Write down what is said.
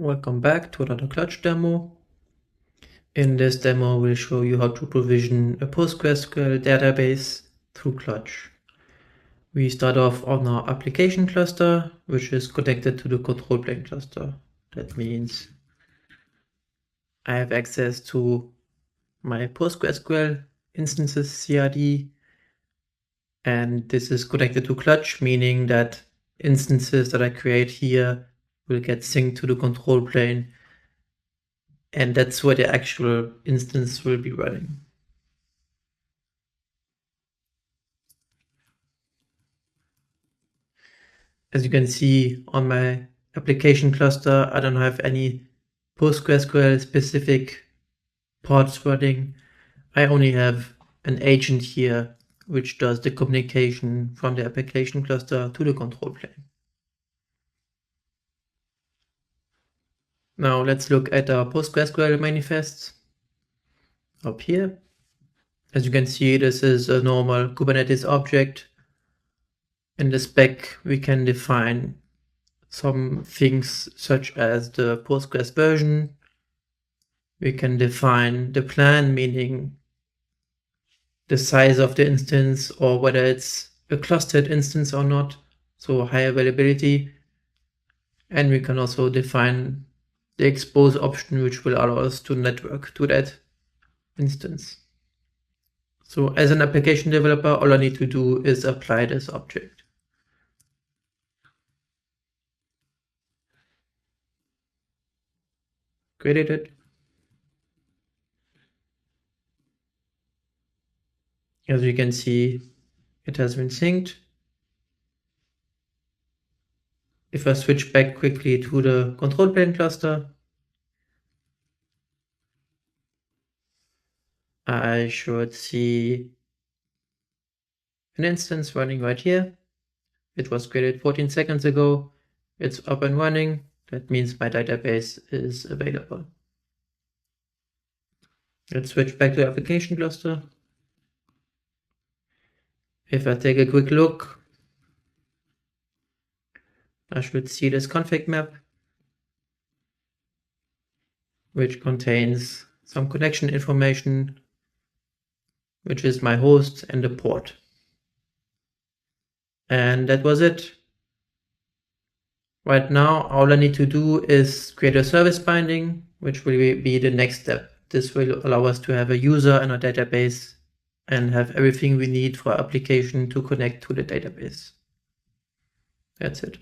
Welcome back to another Klutch demo. In this demo, we'll show you how to provision a PostgreSQL database through Klutch. We start off on our application cluster, which is connected to the control plane cluster. That means I have access to my PostgreSQL instances CRD, and this is connected to Klutch, meaning that instances that I create here will get synced to the control plane, and that's where the actual instance will be running. As you can see on my application cluster, I don't have any PostgreSQL specific pods running. I only have an agent here which does the communication from the application cluster to the control plane. Now let's look at our PostgreSQL manifest up here. As you can see, this is a normal Kubernetes object. In the spec, we can define some things such as the Postgres version. We can define the plan, meaning the size of the instance or whether it's a clustered instance or not, so high availability. And we can also define the expose option, which will allow us to network to that instance. So as an application developer, all I need to do is apply this object. Created it. As you can see, it has been synced. If I switch back quickly to the control plane cluster, I should see an instance running right here. It was created 14 seconds ago. It's up and running. That means my database is available. Let's switch back to the application cluster. If I take a quick look, I should see this config map, which contains some connection information, which is my host and the port. And that was it. Right now, all I need to do is create a service binding, which will be the next step. This will allow us to have a user and a database and have everything we need for our application to connect to the database. That's it.